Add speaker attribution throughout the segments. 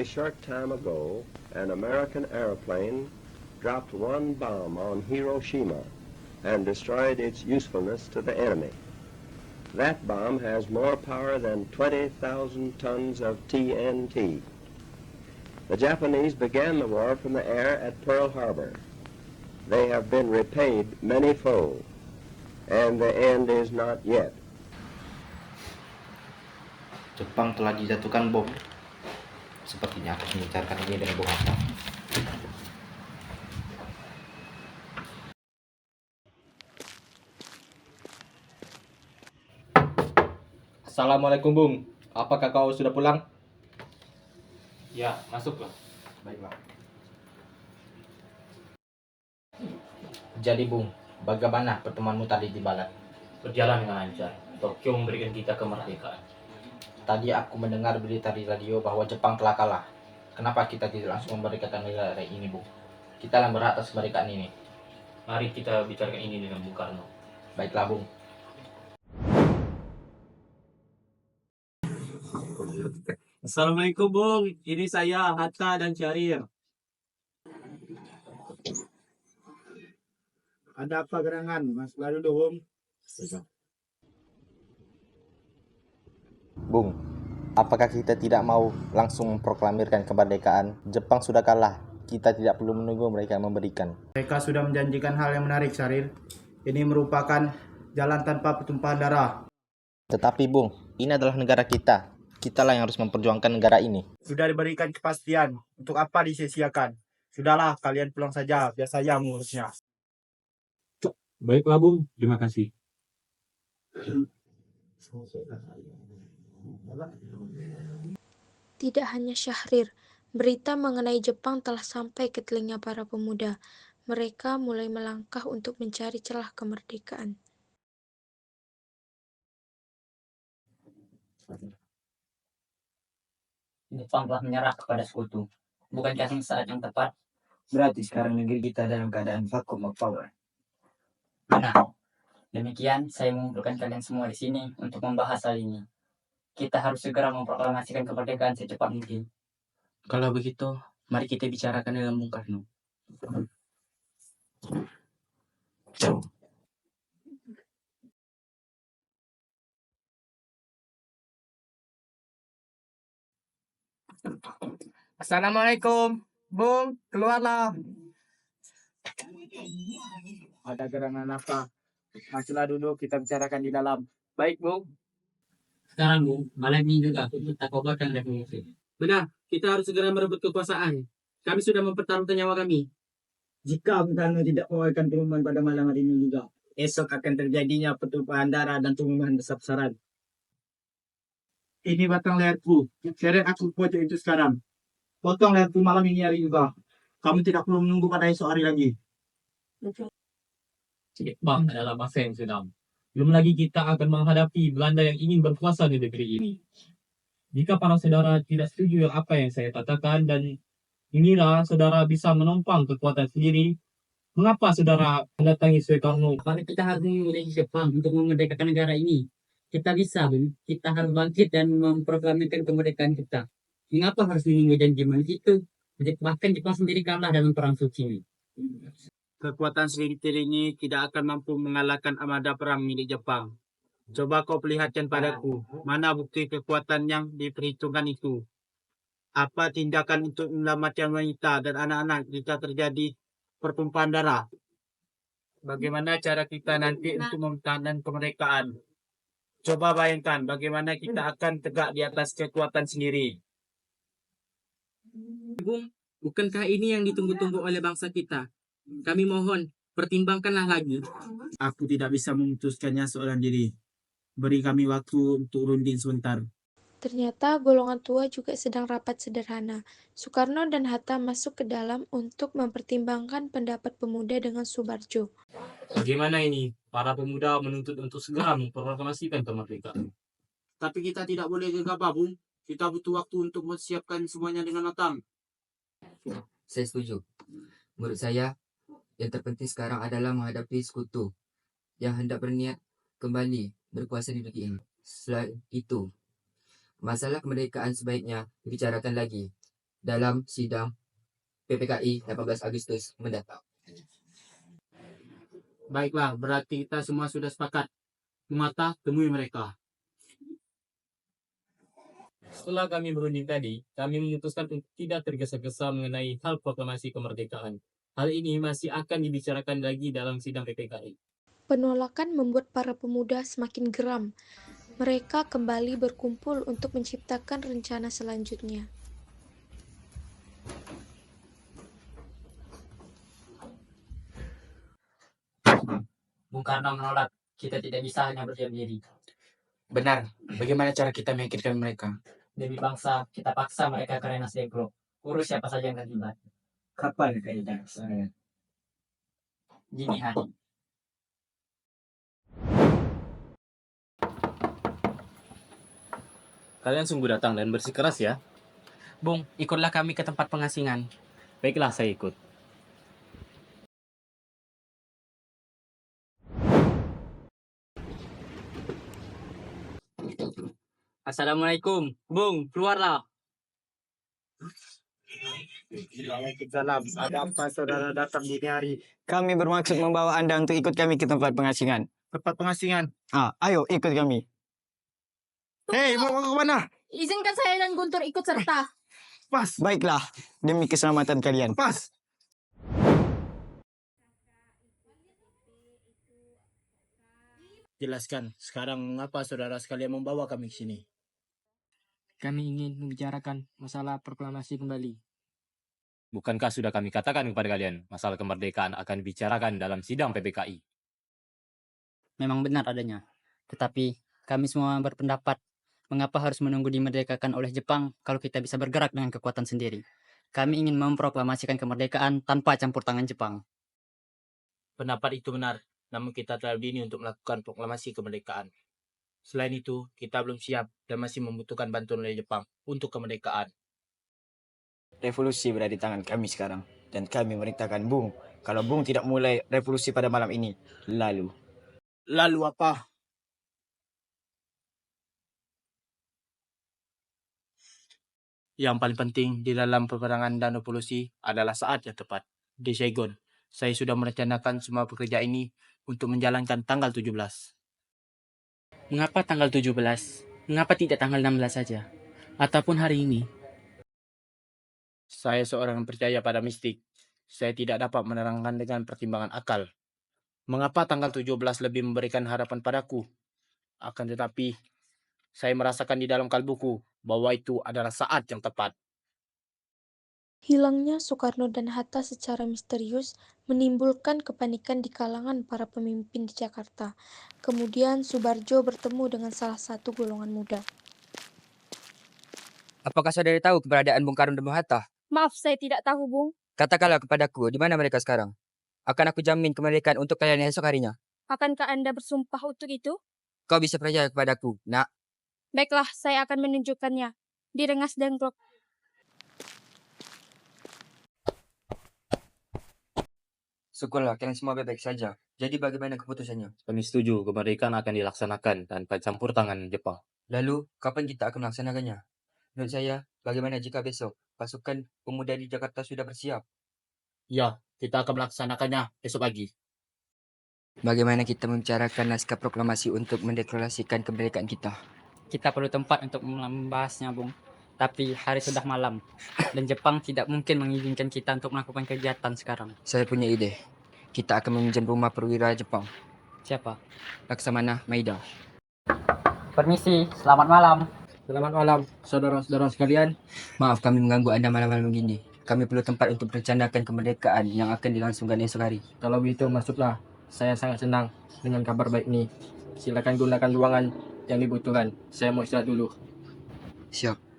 Speaker 1: A short time ago, an American airplane dropped one bomb on Hiroshima and destroyed its usefulness to the enemy. That bomb has more power than 20,000 tons of TNT. The Japanese began the war from the air at Pearl Harbor. They have been repaid manyfold, and the end is not yet.
Speaker 2: Jepang telah dijatuhkan bom. Sepertinya aku membicarakan ini dengan Bung Hatta.
Speaker 3: Assalamualaikum Bung, apakah kau sudah pulang?
Speaker 4: Ya, masuklah.
Speaker 3: Baiklah.
Speaker 2: Jadi Bung, bagaimana pertemuanmu tadi di Balat?
Speaker 4: Berjalan dengan lancar. Tokyo memberikan kita kemerdekaan.
Speaker 2: Tadi aku mendengar berita di radio bahwa Jepang telah kalah. Kenapa kita tidak langsung memerdekakan negara ini, Bung? Kita yang berhak atas kemerdekaan ini.
Speaker 4: Mari kita bicarakan ini dengan Bung Karno.
Speaker 2: Baiklah, Bung.
Speaker 5: Assalamualaikum Bung, ini saya Hatta dan Syahrir. Ada apa gerangan? Mas baru dong.
Speaker 2: Bung, apakah kita tidak mau langsung memproklamirkan kemerdekaan? Jepang sudah kalah. Kita tidak perlu menunggu mereka memberikan.
Speaker 5: Mereka sudah menjanjikan hal yang menarik, Syahrir. Ini merupakan jalan tanpa pertumpahan darah.
Speaker 2: Tetapi Bung, ini adalah negara kita. Kitalah yang harus memperjuangkan negara ini.
Speaker 5: Sudah diberikan kepastian. Untuk apa disia-siakan? Sudahlah, kalian pulang saja. Biar saya mengurusnya.
Speaker 6: Baiklah Bung, terima kasih.
Speaker 7: Tidak hanya Syahrir, berita mengenai Jepang telah sampai ke telinga para pemuda. Mereka mulai melangkah untuk mencari celah kemerdekaan.
Speaker 8: Jepang telah menyerah kepada sekutu. Bukankah ini saat yang tepat? Berarti sekarang negeri kita dalam keadaan vacuum of power. Benar. Demikian, saya mengumpulkan kalian semua di sini untuk membahas hal ini. Kita harus segera memproklamasikan kemerdekaan secepat mungkin.
Speaker 9: Kalau begitu, mari kita bicarakan dengan Bung Karno.
Speaker 5: Assalamualaikum, Bung. Keluarlah. Ada gerangan apa? Masuklah dulu, kita bicarakan di dalam. Baik, Bung.
Speaker 9: Sekarang Bung, malam ini juga kita kobarkan revolusi.
Speaker 5: Benar, kita harus segera merebut kekuasaan. Kami sudah mempertaruhkan nyawa kami. Jika Bung Karno tidak membawakan pengumuman pada malam hari ini juga, esok akan terjadinya pertumpahan darah dan pengumuman besar-besaran. Ini batang leherku. Seret aku pojok itu sekarang. Potong leherku malam ini hari juga. Kamu tidak perlu menunggu pada esok hari lagi.
Speaker 6: Jepang adalah masa yang suram. Belum lagi kita akan menghadapi Belanda yang ingin berkuasa di negeri ini. Jika para saudara tidak setuju dengan apa yang saya katakan dan inilah saudara bisa menumpang kekuatan sendiri, mengapa saudara mendatangi Soekarno?
Speaker 9: Apakah kita harus memilih Jepang untuk memerdekakan negara ini? Kita bisa, Bung. Kita harus bangkit dan memproklamirkan kemerdekaan kita. Mengapa harus menunggu janji manis itu? Bahkan Jepang sendiri kalah dalam perang suci ini.
Speaker 5: Kekuatan segelintir ini tidak akan mampu mengalahkan armada perang milik Jepang. Coba kau perlihatkan padaku, mana bukti kekuatan yang diperhitungkan itu. Apa tindakan untuk menyelamatkan wanita dan anak-anak jika terjadi pertumpahan darah? Bagaimana cara kita nanti untuk mempertahankan kemerdekaan? Coba bayangkan bagaimana kita akan tegak di atas kekuatan sendiri.
Speaker 9: Bukankah ini yang ditunggu-tunggu oleh bangsa kita? Kami mohon, pertimbangkanlah lagi.
Speaker 5: Aku tidak bisa memutuskannya seorang diri. Beri kami waktu untuk runding sebentar.
Speaker 7: Ternyata golongan tua juga sedang rapat sederhana. Soekarno dan Hatta masuk ke dalam untuk mempertimbangkan pendapat pemuda dengan Subarjo.
Speaker 6: Bagaimana ini? Para pemuda menuntut untuk segera memproklamasikan kemerdekaan.
Speaker 5: Tapi kita tidak boleh gegabah, Bung. Kita butuh waktu untuk mempersiapkan semuanya dengan matang.
Speaker 10: Saya setuju. Menurut saya, yang terpenting sekarang adalah menghadapi sekutu yang hendak berniat kembali berkuasa di negeri ini. Selain itu, masalah kemerdekaan sebaiknya dibicarakan lagi. dalam sidang PPKI 18 Agustus mendatang.
Speaker 5: Baiklah, berarti kita semua sudah sepakat. Mata temui mereka.
Speaker 6: Setelah kami berunding tadi, kami memutuskan untuk tidak tergesa-gesa mengenai hal proklamasi kemerdekaan. Hal ini masih akan dibicarakan lagi dalam sidang PPKI.
Speaker 7: Penolakan membuat para pemuda semakin geram. Mereka kembali berkumpul untuk menciptakan rencana selanjutnya.
Speaker 8: Bung Karno menolak. Kita tidak bisa hanya berdiam diri.
Speaker 9: Benar. Bagaimana cara kita meyakinkan mereka?
Speaker 8: Demi bangsa, kita paksa mereka ke Rengas Dengklok. Urus siapa saja yang terlibat.
Speaker 9: Kapan kaidah saya?
Speaker 8: Dini hari.
Speaker 3: Kalian sungguh datang dan bersikeras ya.
Speaker 9: Bung, ikutlah kami ke tempat pengasingan.
Speaker 3: Baiklah, saya ikut.
Speaker 9: Assalamualaikum. Bung, keluarlah.
Speaker 5: Waalaikumsalam. Ada apa saudara datang dini hari?
Speaker 11: Kami bermaksud membawa Anda untuk ikut kami ke tempat pengasingan.
Speaker 5: Tempat pengasingan.
Speaker 11: Ayo ikut kami. Hei, mau ke mana?
Speaker 12: Izinkan saya dan Guntur ikut serta.
Speaker 5: Pas.
Speaker 11: Baiklah, demi keselamatan kalian.
Speaker 5: Pas. Jelaskan, sekarang mengapa saudara sekalian membawa kami ke sini?
Speaker 9: Kami ingin membicarakan masalah proklamasi kembali.
Speaker 3: Bukankah sudah kami katakan kepada kalian, masalah kemerdekaan akan dibicarakan dalam sidang PPKI?
Speaker 9: Memang benar adanya. Tetapi kami semua berpendapat, mengapa harus menunggu dimerdekakan oleh Jepang kalau kita bisa bergerak dengan kekuatan sendiri? Kami ingin memproklamasikan kemerdekaan tanpa campur tangan Jepang.
Speaker 13: Pendapat itu benar, namun kita terlalu dini untuk melakukan proklamasi kemerdekaan. Selain itu, kita belum siap dan masih membutuhkan bantuan dari Jepang untuk kemerdekaan.
Speaker 11: Revolusi berada di tangan kami sekarang. Dan kami merintahkan Bung, kalau Bung tidak mulai revolusi pada malam ini, lalu
Speaker 5: apa? Yang paling penting di dalam peperangan dan revolusi adalah saat yang tepat. Di Saigon, saya sudah merencanakan semua pekerjaan ini untuk menjalankan tanggal 17.
Speaker 9: Mengapa tanggal 17? Mengapa tidak tanggal 16 saja? Ataupun hari ini?
Speaker 5: Saya seorang yang percaya pada mistik. Saya tidak dapat menerangkan dengan pertimbangan akal. Mengapa tanggal 17 lebih memberikan harapan padaku? Akan tetapi, saya merasakan di dalam kalbuku bahwa itu adalah saat yang tepat.
Speaker 7: Hilangnya Soekarno dan Hatta secara misterius menimbulkan kepanikan di kalangan para pemimpin di Jakarta. Kemudian Subarjo bertemu dengan salah satu golongan muda.
Speaker 10: Apakah saudara tahu keberadaan Bung Karno dan Bung Hatta?
Speaker 12: Maaf, saya tidak tahu, Bung.
Speaker 10: Katakanlah kepadaku, di mana mereka sekarang? Akan aku jamin kemerdekaan untuk kalian esok harinya.
Speaker 12: Akankah Anda bersumpah untuk itu?
Speaker 10: Kau bisa percaya kepadaku, nak.
Speaker 12: Baiklah, saya akan menunjukkannya. Di Rengas Dengklok.
Speaker 10: Syukurlah kalian semua baik-baik saja. Jadi bagaimana keputusannya?
Speaker 3: Kami setuju kemerdekaan akan dilaksanakan tanpa campur tangan Jepang.
Speaker 10: Lalu, kapan kita akan melaksanakannya? Menurut saya, bagaimana jika besok pasukan pemuda di Jakarta sudah bersiap?
Speaker 13: Ya, kita akan melaksanakannya besok pagi.
Speaker 10: Bagaimana kita membicarakan naskah proklamasi untuk mendeklarasikan kemerdekaan kita?
Speaker 9: Kita perlu tempat untuk membahasnya, Bung. Tapi hari sudah malam, dan Jepang tidak mungkin mengizinkan kita untuk melakukan kegiatan sekarang.
Speaker 10: Saya punya ide. Kita akan meminjam rumah perwira Jepang.
Speaker 9: Siapa?
Speaker 10: Laksamana Maeda.
Speaker 9: Permisi, selamat malam.
Speaker 5: Selamat malam, saudara-saudara sekalian.
Speaker 10: Maaf kami mengganggu Anda malam-malam begini. Kami perlu tempat untuk merencanakan kemerdekaan yang akan dilangsungkan esok hari.
Speaker 13: Kalau begitu, masuklah. Saya sangat senang dengan kabar baik ini. Silakan gunakan ruangan yang dibutuhkan. Saya mau istirahat dulu.
Speaker 10: Siap.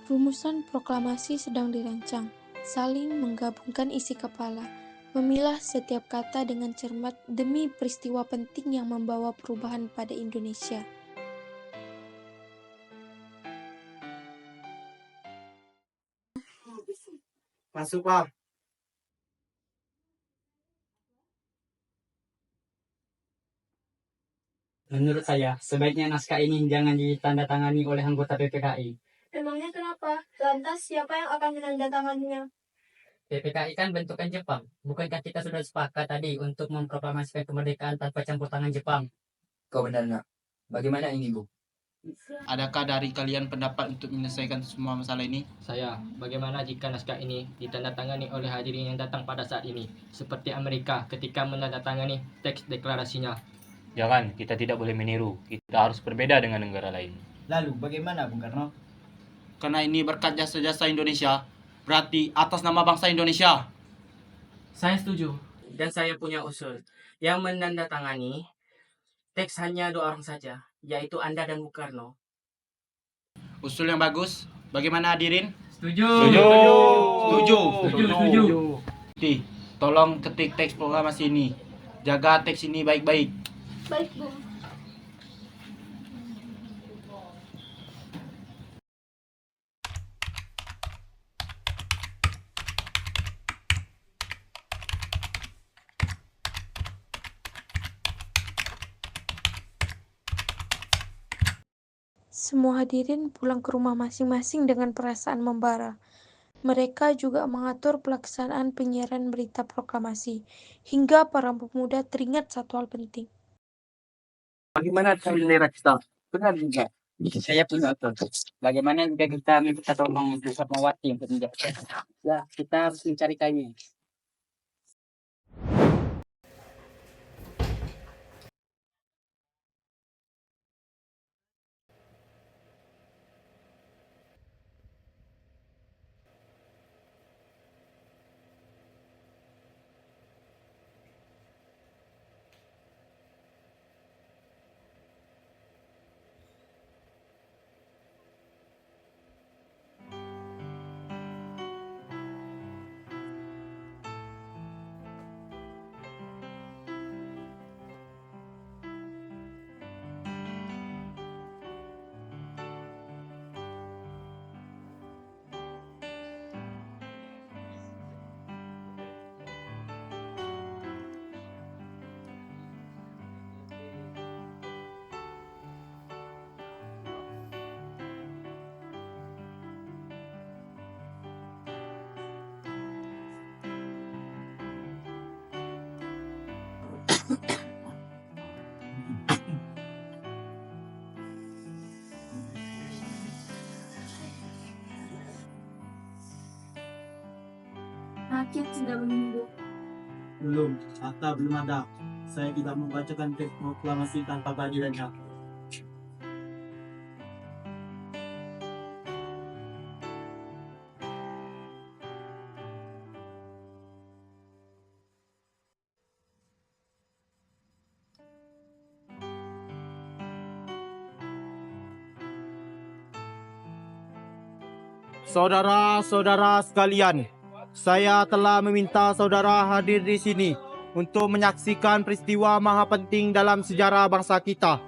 Speaker 7: Rumusan proklamasi sedang dirancang, saling menggabungkan isi kepala, memilah setiap kata dengan cermat demi peristiwa penting yang membawa perubahan pada Indonesia.
Speaker 5: Masuk, Pak.
Speaker 9: Menurut saya, sebaiknya naskah ini jangan ditandatangani oleh anggota PPKI.
Speaker 12: Emangnya kenapa? Lantas siapa yang akan menandatanganinya?
Speaker 9: PPKI kan bentukan Jepang. Bukankah kita sudah sepakat tadi untuk memproklamasikan kemerdekaan tanpa campur tangan Jepang?
Speaker 10: Kau benar nak. Bagaimana ini Bu?
Speaker 13: Adakah dari kalian pendapat untuk menyelesaikan semua masalah ini?
Speaker 9: Saya, bagaimana jika naskah ini ditandatangani oleh hadirin yang datang pada saat ini, seperti Amerika ketika menandatangani teks deklarasinya?
Speaker 3: Jangan, kita tidak boleh meniru. Kita harus berbeda dengan negara lain.
Speaker 11: Lalu bagaimana Bung Karno?
Speaker 13: Karena ini berkat jasa-jasa Indonesia, berarti atas nama bangsa Indonesia.
Speaker 2: Saya setuju. Dan saya punya usul. Yang menandatangani teks hanya 2 orang saja, yaitu Anda dan Bung Karno.
Speaker 13: Usul yang bagus. Bagaimana hadirin?
Speaker 9: Setuju.
Speaker 13: Setuju. Tolong ketik teks proklamasi ini. Jaga teks ini baik-baik.
Speaker 12: Baik, Bu.
Speaker 7: Semua hadirin pulang ke rumah masing-masing dengan perasaan membara. Mereka juga mengatur pelaksanaan penyiaran berita proklamasi, hingga para pemuda teringat satu hal penting.
Speaker 9: Bagaimana cara menilai kita? Benar juga. Saya punya usul. Bagaimana jika kita minta tolong Bu Fatmawati untuk menjawab? Ya, kita harus mencari kainnya.
Speaker 12: Rakyat sudah menunggu.
Speaker 5: Belum, akta belum ada. Saya tidak membacakan teks proklamasi tanpa kehadirannya. Saudara-saudara sekalian, saya telah meminta saudara hadir di sini untuk menyaksikan peristiwa maha penting dalam sejarah bangsa kita.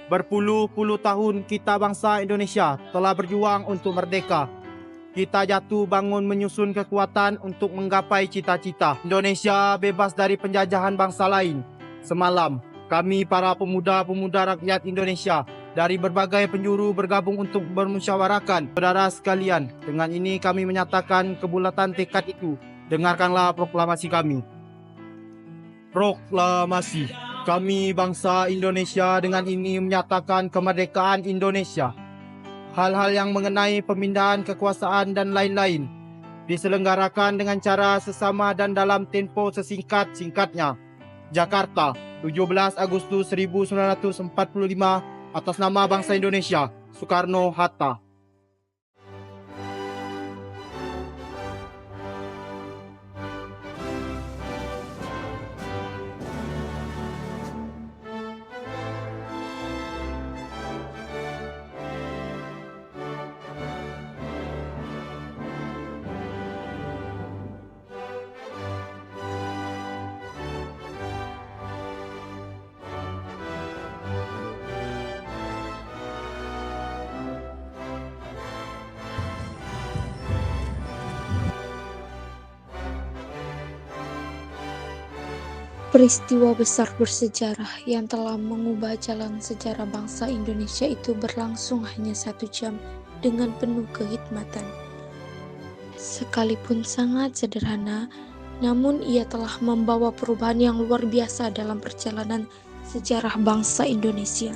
Speaker 5: Berpuluh-puluh tahun kita bangsa Indonesia telah berjuang untuk merdeka. Kita jatuh bangun menyusun kekuatan untuk menggapai cita-cita. Indonesia bebas dari penjajahan bangsa lain. Semalam, kami para pemuda-pemuda rakyat Indonesia dari berbagai penjuru bergabung untuk bermusyawarahkan. Saudara sekalian, dengan ini kami menyatakan kebulatan tekad itu. Dengarkanlah proklamasi kami. Proklamasi. Kami bangsa Indonesia dengan ini menyatakan kemerdekaan Indonesia. Hal-hal yang mengenai pemindahan kekuasaan dan lain-lain diselenggarakan dengan cara sesama dan dalam tempo sesingkat-singkatnya. Jakarta, 17 Agustus 1945, atas nama bangsa Indonesia, Soekarno-Hatta.
Speaker 7: Peristiwa besar bersejarah yang telah mengubah jalan sejarah bangsa Indonesia itu berlangsung hanya 1 jam dengan penuh kehikmatan. Sekalipun sangat sederhana, namun ia telah membawa perubahan yang luar biasa dalam perjalanan sejarah bangsa Indonesia.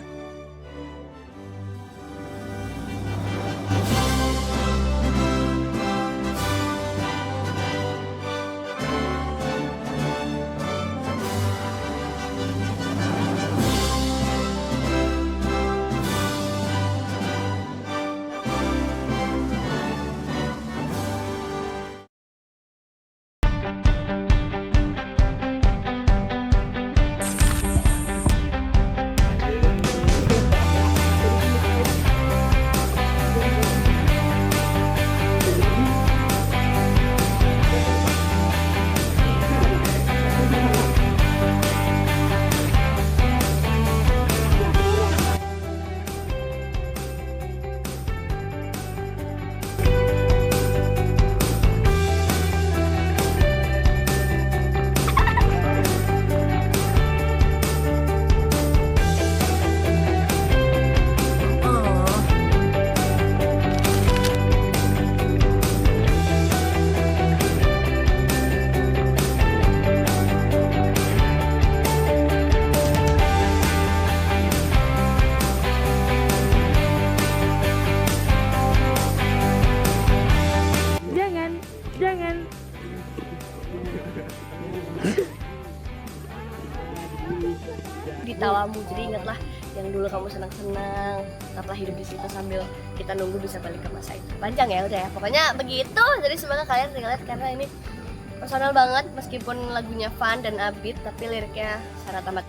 Speaker 12: Jangan.
Speaker 14: Ditawamu, jadi ingatlah yang dulu kamu senang-senang, tetaplah hidup di situ sambil kita nunggu bisa balik ke masa itu. Panjang ya udah ya, pokoknya begitu. Jadi semoga kalian relate karena ini personal banget, meskipun lagunya fun dan upbeat tapi liriknya sangat amat.